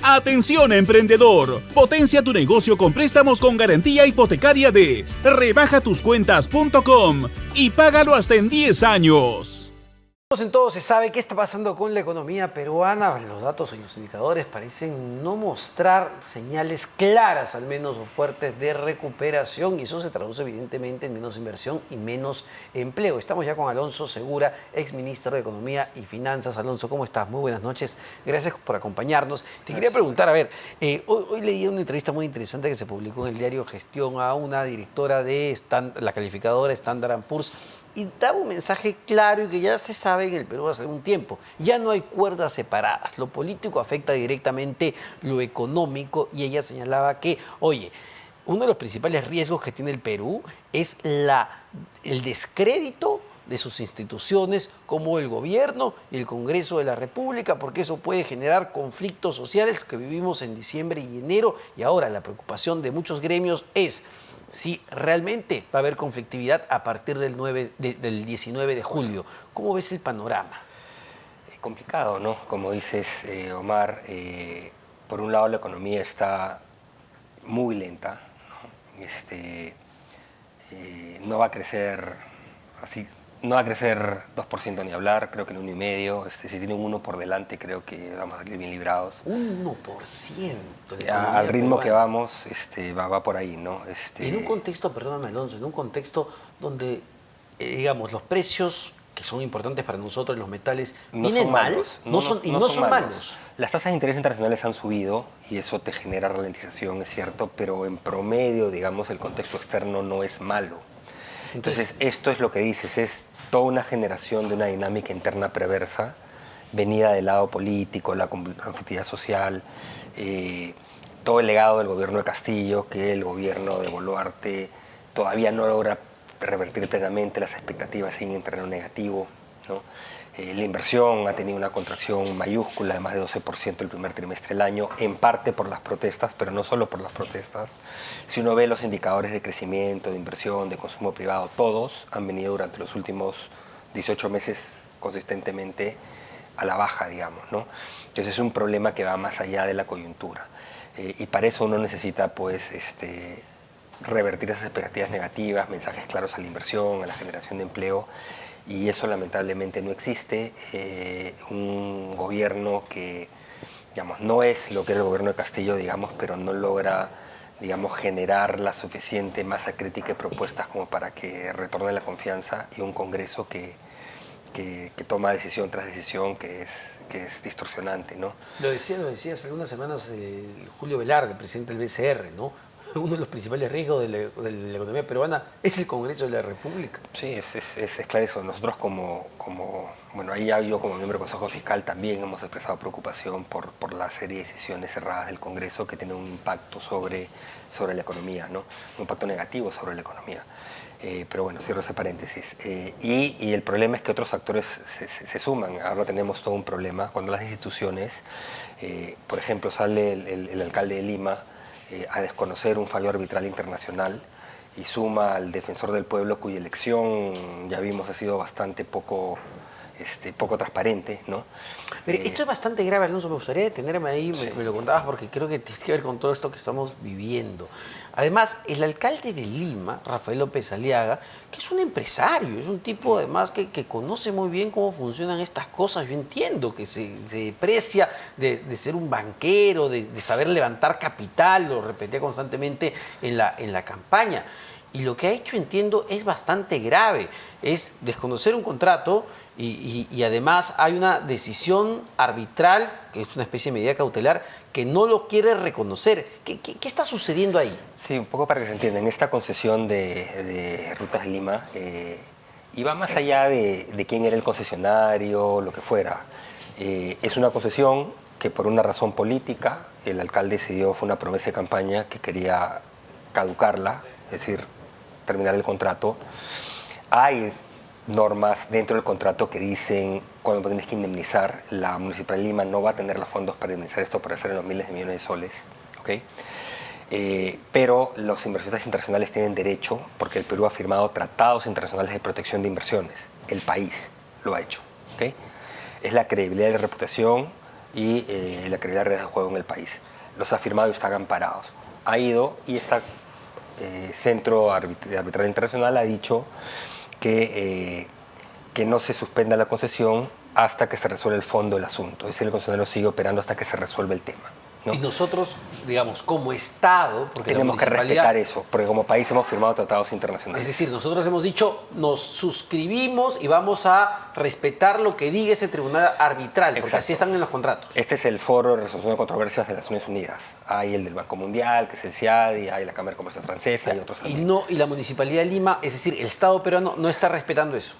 Atención emprendedor, potencia tu negocio con préstamos con garantía hipotecaria de rebajatuscuentas.com y págalo hasta en 10 años. En todo se sabe qué está pasando con la economía peruana. Los datos y los indicadores parecen no mostrar señales claras, al menos, o fuertes de recuperación, y eso se traduce evidentemente en menos inversión y menos empleo. Estamos ya con Alonso Segura, exministro de Economía y Finanzas. Alonso, ¿cómo estás? Muy buenas noches. Gracias por acompañarnos. Te quería preguntar, a ver, hoy leí una entrevista muy interesante que se publicó en el diario Gestión a una directora de la calificadora Standard & Poor's, y daba un mensaje claro y que ya se sabe en el Perú hace algún tiempo. Ya no hay cuerdas separadas. Lo político afecta directamente lo económico, y ella señalaba que, oye, uno de los principales riesgos que tiene el Perú es el descrédito de sus instituciones como el gobierno y el Congreso de la República, porque eso puede generar conflictos sociales que vivimos en diciembre y enero, y ahora la preocupación de muchos gremios es si realmente va a haber conflictividad a partir del 19 de julio. ¿Cómo ves el panorama? Complicado, ¿no? Como dices, Omar, por un lado la economía está muy lenta, ¿no? No va a crecer así. No va a crecer 2% ni hablar, creo que en 1,5%. Si tiene un 1 por delante, creo que vamos a salir bien librados. 1% de al ritmo que vamos, va por ahí, ¿no? En un contexto, perdóname Alonso, en un contexto donde, digamos, los precios que son importantes para nosotros, los metales, ¿vienen mal? No son malos. Las tasas de interés internacionales han subido y eso te genera ralentización, es cierto, pero en promedio, digamos, el contexto externo no es malo. Entonces, esto es lo que dices, es toda una generación de una dinámica interna perversa, venida del lado político, la conflictividad social, todo el legado del gobierno de Castillo, que el gobierno de Boluarte todavía no logra revertir plenamente, las expectativas siguen en terreno negativo, ¿no? La inversión ha tenido una contracción mayúscula de más de 12% el primer trimestre del año, en parte por las protestas, pero no solo por las protestas. Si uno ve los indicadores de crecimiento, de inversión, de consumo privado, todos han venido durante los últimos 18 meses consistentemente a la baja, digamos, ¿no? Entonces es un problema que va más allá de la coyuntura. Y para eso uno necesita, pues, revertir esas expectativas negativas, mensajes claros a la inversión, a la generación de empleo. Y eso lamentablemente no existe. Un gobierno que, digamos, no es lo que era el gobierno de Castillo, digamos, pero no logra, digamos, generar la suficiente masa crítica y propuestas como para que retorne la confianza, y un Congreso que toma decisión tras decisión que es distorsionante, ¿no? Lo decía hace algunas semanas Julio Velarde, el presidente del BCR, ¿no? Uno de los principales riesgos de la economía peruana es el Congreso de la República. Sí, es claro eso. Nosotros bueno, ahí yo como miembro del Consejo Fiscal también hemos expresado preocupación por la serie de decisiones cerradas del Congreso que tienen un impacto sobre la economía, ¿no? Un impacto negativo sobre la economía. Pero bueno, cierro ese paréntesis. Y el problema es que otros actores se suman. Ahora tenemos todo un problema cuando las instituciones, por ejemplo, sale el alcalde de Lima a desconocer un fallo arbitral internacional y suma al defensor del pueblo, cuya elección ya vimos ha sido bastante poco transparente, ¿no? Pero esto es bastante grave, Alonso. Me gustaría detenerme ahí, sí. me lo contabas, porque creo que tiene que ver con todo esto que estamos viviendo. Además, el alcalde de Lima, Rafael López Aliaga, que es un empresario, es un tipo además que conoce muy bien cómo funcionan estas cosas. Yo entiendo que se deprecia de ser un banquero, de saber levantar capital, lo repetía constantemente en la campaña. Y lo que ha hecho, entiendo, es bastante grave. Es desconocer un contrato y además hay una decisión arbitral, que es una especie de medida cautelar, que no lo quiere reconocer. ¿Qué está sucediendo ahí? Sí, un poco para que se entienda. En esta concesión de Rutas de Lima iba más allá de quién era el concesionario, lo que fuera. Es una concesión que por una razón política el alcalde decidió, fue una promesa de campaña que quería caducarla, es decir, terminar el contrato. Hay normas dentro del contrato que dicen cuando tienes que indemnizar. La Municipalidad de Lima no va a tener los fondos para indemnizar esto, por hacer en los miles de millones de soles, ¿okay? Pero los inversionistas internacionales tienen derecho, porque el Perú ha firmado tratados internacionales de protección de inversiones. El país lo ha hecho, ¿okay? Es la credibilidad y la reputación y la credibilidad de redes de juego en el país. Los ha firmado y están amparados. Ha ido y este Centro de Arbitraje Internacional ha dicho que no se suspenda la concesión hasta que se resuelva el fondo del asunto. Es decir, el concesionario sigue operando hasta que se resuelva el tema, ¿no? Y nosotros, digamos, como Estado, porque tenemos que respetar eso, porque como país hemos firmado tratados internacionales. Es decir, nosotros hemos dicho, nos suscribimos y vamos a respetar lo que diga ese tribunal arbitral, porque Exacto. así están en los contratos. Este es el Foro de Resolución de Controversias de las Naciones Unidas. Hay el del Banco Mundial, que es el CIADI, hay la Cámara de Comercio Francesa y otros también. Y la Municipalidad de Lima, es decir, el Estado peruano no está respetando eso.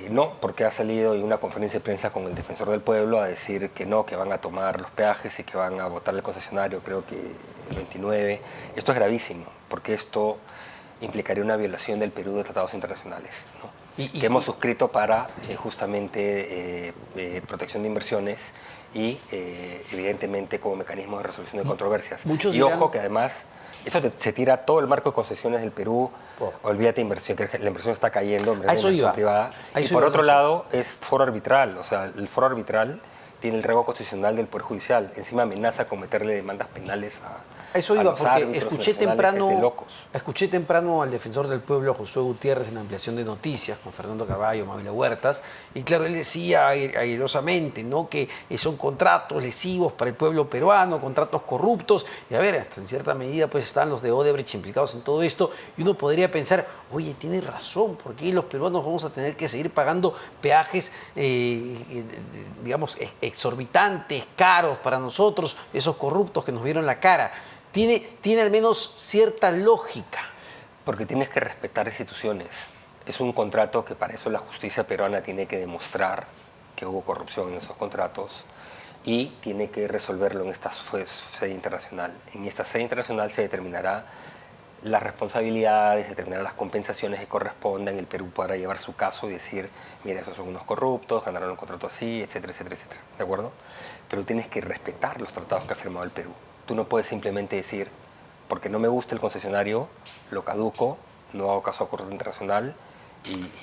No, porque ha salido en una conferencia de prensa con el Defensor del Pueblo a decir que no, que van a tomar los peajes y que van a votar el concesionario, creo que el 29. Esto es gravísimo, porque esto implicaría una violación del Perú de tratados internacionales, ¿no? Que hemos suscrito para justamente protección de inversiones y evidentemente como mecanismo de resolución de controversias. Muchos y dirán, ojo que además esto se tira todo el marco de concesiones del Perú. Olvídate inversión, que la inversión está cayendo, a eso inversión iba. privada. Y por otro lado es foro arbitral, o sea, el foro arbitral tiene el rango constitucional del Poder Judicial. Encima amenaza con meterle demandas penales a eso iba, los porque árbitros escuché nacionales, es de locos. temprano al Defensor del Pueblo, Josué Gutiérrez, en Ampliación de Noticias, con Fernando Carballo, Mávila Huertas, y claro, él decía airosamente, ¿no?, que son contratos lesivos para el pueblo peruano, contratos corruptos, y a ver, hasta en cierta medida pues están los de Odebrecht implicados en todo esto, y uno podría pensar, oye, tiene razón, ¿por qué los peruanos vamos a tener que seguir pagando peajes, digamos, exorbitantes, caros para nosotros, esos corruptos que nos vieron la cara? Tiene al menos cierta lógica. Porque tienes que respetar instituciones. Es un contrato que para eso la justicia peruana tiene que demostrar que hubo corrupción en esos contratos y tiene que resolverlo en esta sede internacional. En esta sede internacional se determinará las responsabilidades, determinará las compensaciones que correspondan. El Perú podrá llevar su caso y decir, mira, esos son unos corruptos, ganaron un contrato así, etcétera, etcétera, etcétera. ¿De acuerdo? Pero tienes que respetar los tratados que ha firmado el Perú. Tú no puedes simplemente decir, porque no me gusta el concesionario, lo caduco, no hago caso a Corte Internacional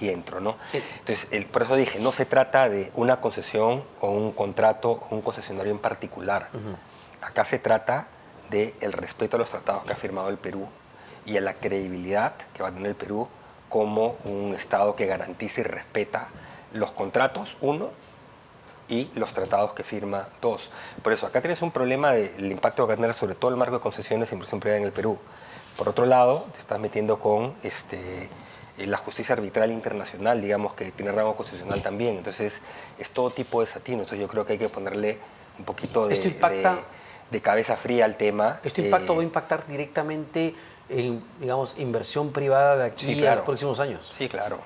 y entro, ¿no? Entonces, por eso dije, no se trata de una concesión o un contrato o un concesionario en particular. Acá se trata del respeto a los tratados que ha firmado el Perú y a la credibilidad que va a tener el Perú como un Estado que garantiza y respeta los contratos, uno, y los tratados que firma, dos. Por eso, acá tienes un problema del impacto que va a tener sobre todo el marco de concesiones e inversión privada en el Perú. Por otro lado, te estás metiendo con la justicia arbitral internacional, digamos, que tiene rango constitucional también. Entonces, es todo tipo de desatino. Entonces, yo creo que hay que ponerle un poquito de cabeza fría al tema. ¿Este impacto va a impactar directamente en, digamos, inversión privada de aquí a los próximos años? Sí, claro.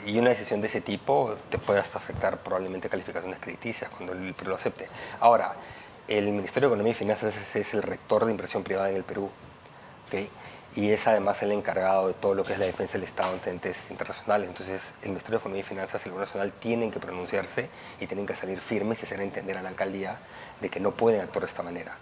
Y una decisión de ese tipo te puede hasta afectar probablemente calificaciones crediticias cuando el Perú lo acepte. Ahora, el Ministerio de Economía y Finanzas es el rector de inversión privada en el Perú, ¿okay? Y es además el encargado de todo lo que es la defensa del Estado ante entes internacionales. Entonces, el Ministerio de Economía y Finanzas y el Gobierno Nacional tienen que pronunciarse y tienen que salir firmes y hacer entender a la alcaldía de que no pueden actuar de esta manera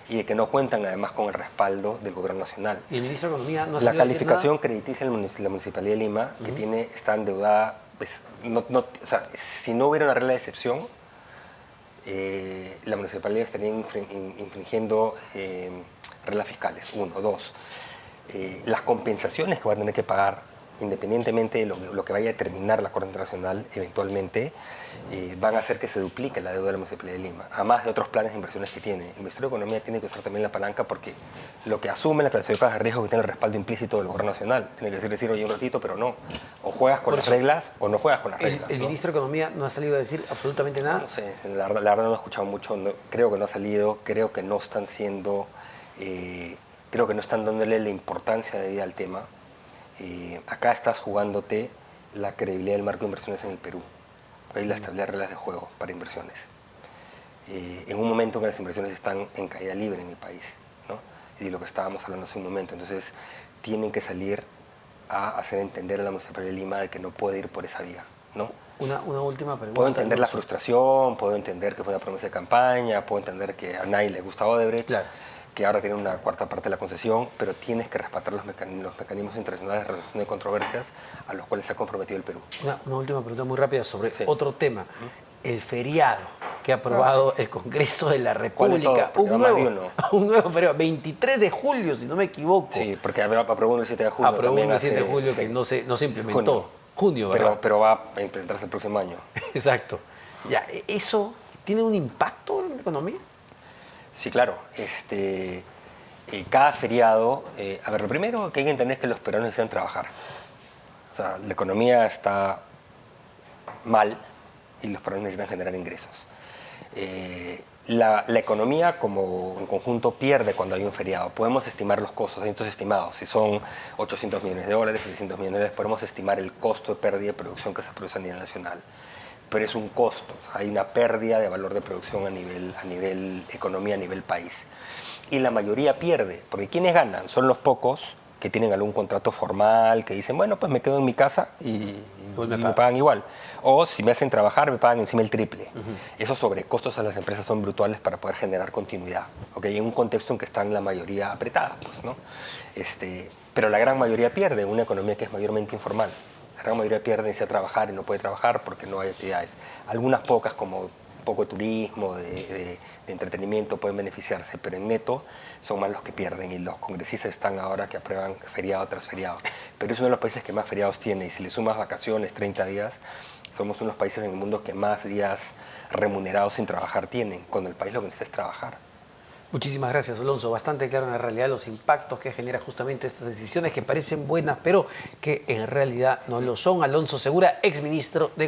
y de que no cuentan además con el respaldo del Gobierno Nacional. ¿Y el Ministro de Economía no ha La salido a decir calificación nada? crediticia en la Municipalidad de Lima, que está endeudada, pues, o sea, si no hubiera una regla de excepción, la Municipalidad estaría infringiendo reglas fiscales, uno. Dos, las compensaciones que va a tener que pagar, independientemente de lo que vaya a determinar la Corte Internacional eventualmente, van a hacer que se duplique la deuda de la Municipalidad de Lima, además de otros planes de inversiones que tiene. El Ministerio de Economía tiene que usar también la palanca porque lo que asume la clasificación de riesgo que tiene el respaldo implícito del Gobierno Nacional. Tiene que decir, oye, un ratito, pero no. O juegas con las reglas o no juegas con las reglas. ¿El Ministro de Economía no ha salido a decir absolutamente nada? No sé, la verdad no he escuchado mucho, creo que no ha salido, creo que no están siendo, creo que no están dándole la importancia debida al tema. Acá estás jugándote la credibilidad del marco de inversiones en el Perú y la estabilidad de reglas de juego para inversiones. En un momento en que las inversiones están en caída libre en el país, ¿no? Y de lo que estábamos hablando hace un momento. Entonces, tienen que salir a hacer entender a la Municipalidad de Lima de que no puede ir por esa vía, ¿no? Una última pregunta. Puedo entender la frustración, puedo entender que fue una promesa de campaña, puedo entender que a nadie le gusta Odebrecht, claro, que ahora tiene una cuarta parte de la concesión, pero tienes que respetar los mecanismos internacionales de resolución de controversias a los cuales se ha comprometido el Perú. Una última pregunta muy rápida sobre otro tema. el feriado que ha aprobado el Congreso de la ¿Cuál de todos? República. Porque va más de uno. Un nuevo feriado, 23 de julio, si no me equivoco. Sí, porque aprobó el 7 de julio. Aprobó también el 7 de hace- julio sí. que no se implementó. Junio, ¿verdad? Pero va a implementarse el próximo año. Exacto. Ya, ¿eso tiene un impacto en la economía? Sí, claro. Cada feriado... a ver, lo primero que hay que entender es que los peruanos necesitan trabajar. O sea, la economía está mal y los peruanos necesitan generar ingresos. La economía como en conjunto pierde cuando hay un feriado. Podemos estimar los costos, hay estos estimados. Si son 800 millones de dólares, 600 millones de dólares, podemos estimar el costo de pérdida de producción que se produce a nivel nacional. Pero es un costo, o sea, hay una pérdida de valor de producción a nivel economía, a nivel país. Y la mayoría pierde, porque quienes ganan son los pocos que tienen algún contrato formal, que dicen, bueno, pues me quedo en mi casa y me pagan igual. O si me hacen trabajar, me pagan encima el triple. Esos sobrecostos a las empresas son brutales para poder generar continuidad. ¿Okay? En un contexto en que están la mayoría apretada, pues, ¿no? Pero la gran mayoría pierde en una economía que es mayormente informal. La gran mayoría pierde, necesita trabajar y no puede trabajar porque no hay actividades. Algunas pocas, como un poco de turismo, de entretenimiento, pueden beneficiarse, pero en neto son más los que pierden y los congresistas están ahora que aprueban feriado tras feriado. Pero es uno de los países que más feriados tiene y si le sumas vacaciones, 30 días, somos uno de los países en el mundo que más días remunerados sin trabajar tienen, cuando el país lo que necesita es trabajar. Muchísimas gracias, Alonso. Bastante claro en la realidad los impactos que genera justamente estas decisiones que parecen buenas, pero que en realidad no lo son. Alonso Segura, exministro de